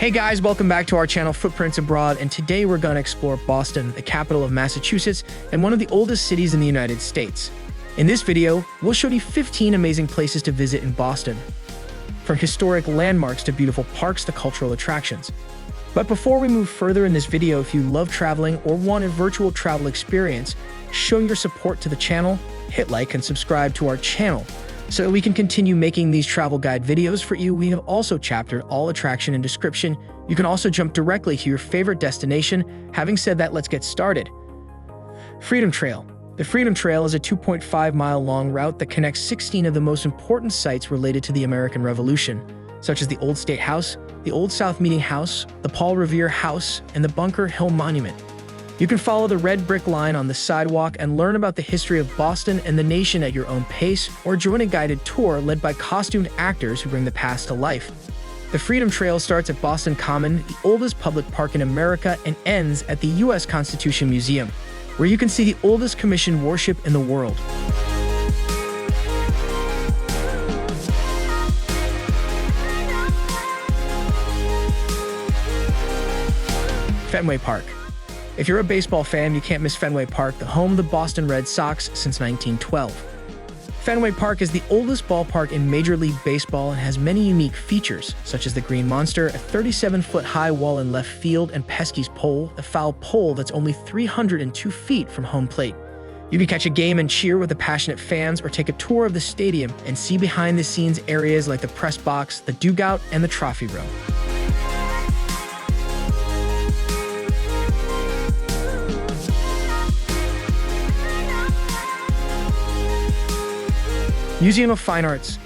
Hey guys, welcome back to our channel Footprints Abroad, and today we're going to explore Boston, the capital of Massachusetts and one of the oldest cities in the United States. In this video, we'll show you 15 amazing places to visit in Boston, from historic landmarks to beautiful parks to cultural attractions. But before we move further in this video, if you love traveling or want a virtual travel experience, show your support to the channel, hit like and subscribe to our channel, so that we can continue making these travel guide videos for you. We have also chaptered all attraction and description. You can also jump directly to your favorite destination. Having said that, let's get started. Freedom Trail. The Freedom Trail is a 2.5-mile-long route that connects 16 of the most important sites related to the American Revolution, such as the Old State House, the Old South Meeting House, the Paul Revere House, and the Bunker Hill Monument. You can follow the red brick line on the sidewalk and learn about the history of Boston and the nation at your own pace, or join a guided tour led by costumed actors who bring the past to life. The Freedom Trail starts at Boston Common, the oldest public park in America, and ends at the U.S. Constitution Museum, where you can see the oldest commissioned warship in the world. Fenway Park. If you're a baseball fan, you can't miss Fenway Park, the home of the Boston Red Sox since 1912. Fenway Park is the oldest ballpark in Major League Baseball and has many unique features, such as the Green Monster, a 37-foot-high wall in left field, and Pesky's Pole, a foul pole that's only 302 feet from home plate. You can catch a game and cheer with the passionate fans, or take a tour of the stadium and see behind-the-scenes areas like the press box, the dugout, and the trophy room. Museum of Fine Arts.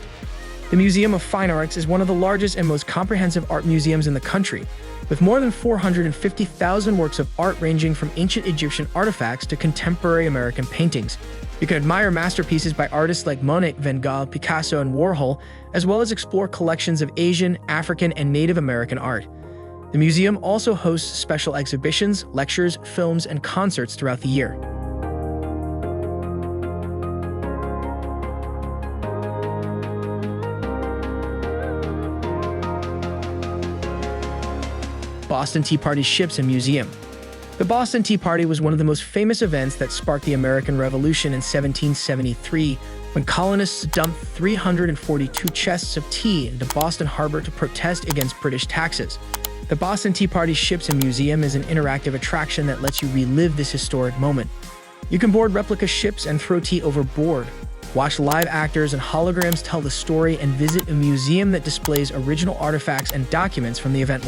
The Museum of Fine Arts is one of the largest and most comprehensive art museums in the country, with more than 450,000 works of art ranging from ancient Egyptian artifacts to contemporary American paintings. You can admire masterpieces by artists like Monet, Van Gogh, Picasso, and Warhol, as well as explore collections of Asian, African, and Native American art. The museum also hosts special exhibitions, lectures, films, and concerts throughout the year. Boston Tea Party Ships and Museum. The Boston Tea Party was one of the most famous events that sparked the American Revolution in 1773, when colonists dumped 342 chests of tea into Boston Harbor to protest against British taxes. The Boston Tea Party Ships and Museum is an interactive attraction that lets you relive this historic moment. You can board replica ships and throw tea overboard, watch live actors and holograms tell the story, and visit a museum that displays original artifacts and documents from the event.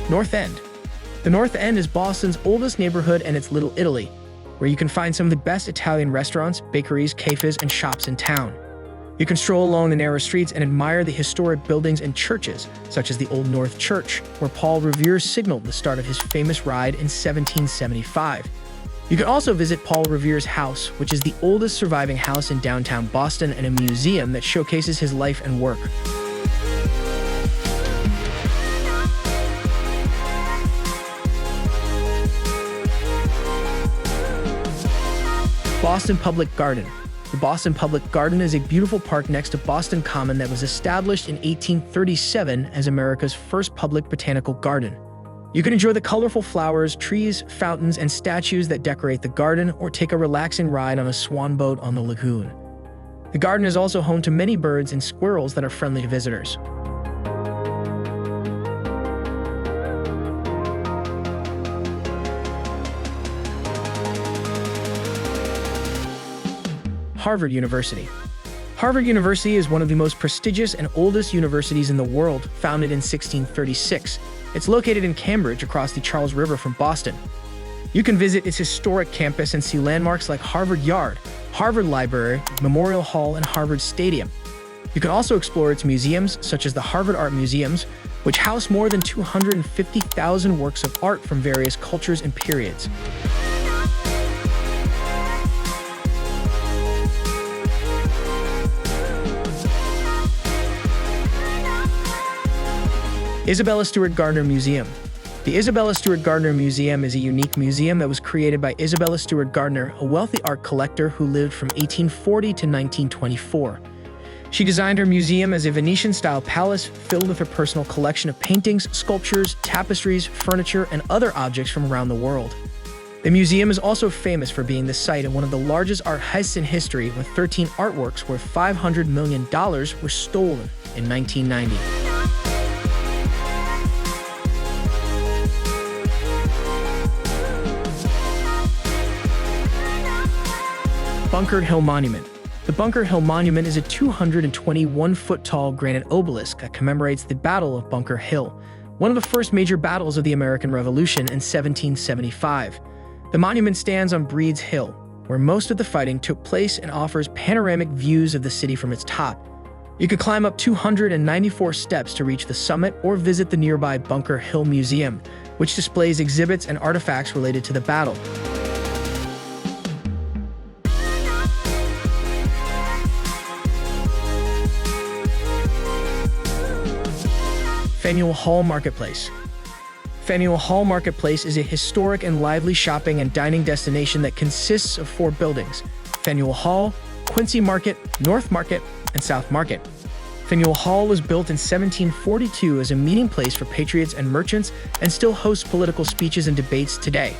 North End. The North End is Boston's oldest neighborhood and it's Little Italy, where you can find some of the best Italian restaurants, bakeries, cafes, and shops in town. You can stroll along the narrow streets and admire the historic buildings and churches, such as the Old North Church, where Paul Revere signaled the start of his famous ride in 1775. You can also visit Paul Revere's house, which is the oldest surviving house in downtown Boston, and a museum that showcases his life and work. Boston Public Garden. The Boston Public Garden is a beautiful park next to Boston Common that was established in 1837 as America's first public botanical garden. You can enjoy the colorful flowers, trees, fountains, and statues that decorate the garden, or take a relaxing ride on a swan boat on the lagoon. The garden is also home to many birds and squirrels that are friendly to visitors. Harvard University. Harvard University is one of the most prestigious and oldest universities in the world, founded in 1636. It's located in Cambridge, across the Charles River from Boston. You can visit its historic campus and see landmarks like Harvard Yard, Harvard Library, Memorial Hall, and Harvard Stadium. You can also explore its museums, such as the Harvard Art Museums, which house more than 250,000 works of art from various cultures and periods. Isabella Stewart Gardner Museum. The Isabella Stewart Gardner Museum is a unique museum that was created by Isabella Stewart Gardner, a wealthy art collector who lived from 1840 to 1924. She designed her museum as a Venetian-style palace filled with her personal collection of paintings, sculptures, tapestries, furniture, and other objects from around the world. The museum is also famous for being the site of one of the largest art heists in history, with 13 artworks worth $500 million were stolen in 1990. Bunker Hill Monument. The Bunker Hill Monument is a 221-foot-tall granite obelisk that commemorates the Battle of Bunker Hill, one of the first major battles of the American Revolution in 1775. The monument stands on Breed's Hill, where most of the fighting took place, and offers panoramic views of the city from its top. You could climb up 294 steps to reach the summit, or visit the nearby Bunker Hill Museum, which displays exhibits and artifacts related to the battle. Faneuil Hall Marketplace. Faneuil Hall Marketplace is a historic and lively shopping and dining destination that consists of 4 buildings: Faneuil Hall, Quincy Market, North Market, and South Market. Faneuil Hall was built in 1742 as a meeting place for patriots and merchants, and still hosts political speeches and debates today.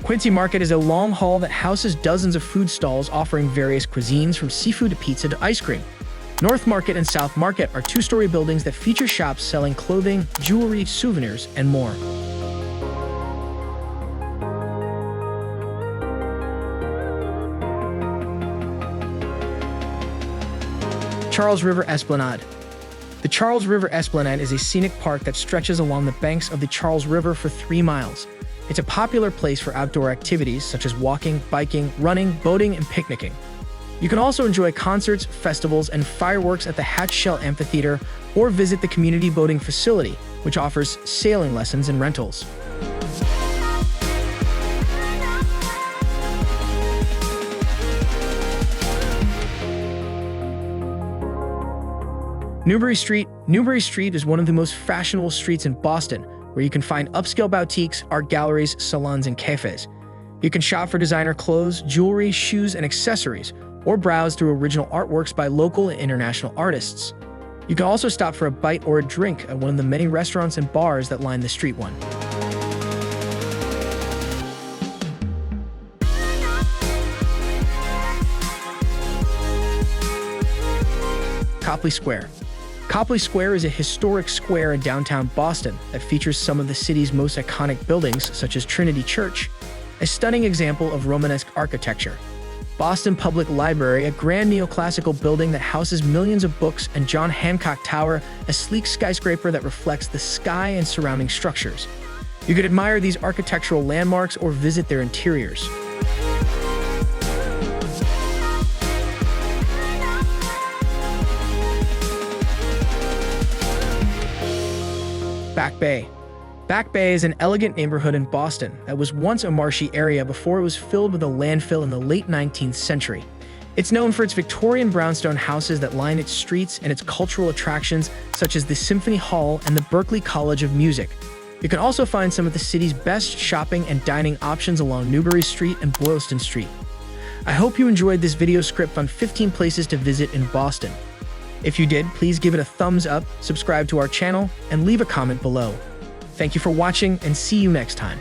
Quincy Market is a long hall that houses dozens of food stalls offering various cuisines from seafood to pizza to ice cream. North Market and South Market are 2-story buildings that feature shops selling clothing, jewelry, souvenirs, and more. Charles River Esplanade. The Charles River Esplanade is a scenic park that stretches along the banks of the Charles River for 3 miles. It's a popular place for outdoor activities such as walking, biking, running, boating, and picnicking. You can also enjoy concerts, festivals, and fireworks at the Hatch Shell Amphitheater, or visit the community boating facility, which offers sailing lessons and rentals. Newbury Street. Newbury Street is one of the most fashionable streets in Boston, where you can find upscale boutiques, art galleries, salons, and cafes. You can shop for designer clothes, jewelry, shoes, and accessories, or browse through original artworks by local and international artists. You can also stop for a bite or a drink at one of the many restaurants and bars that line the street one. Copley Square. Copley Square is a historic square in downtown Boston that features some of the city's most iconic buildings, such as Trinity Church, a stunning example of Romanesque architecture; Boston Public Library, a grand neoclassical building that houses millions of books; and John Hancock Tower, a sleek skyscraper that reflects the sky and surrounding structures. You could admire these architectural landmarks or visit their interiors. Back Bay. Back Bay is an elegant neighborhood in Boston that was once a marshy area before it was filled with a landfill in the late 19th century. It's known for its Victorian brownstone houses that line its streets and its cultural attractions such as the Symphony Hall and the Berklee College of Music. You can also find some of the city's best shopping and dining options along Newbury Street and Boylston Street. I hope you enjoyed this video script on 15 places to visit in Boston. If you did, please give it a thumbs up, subscribe to our channel, and leave a comment below. Thank you for watching, and see you next time.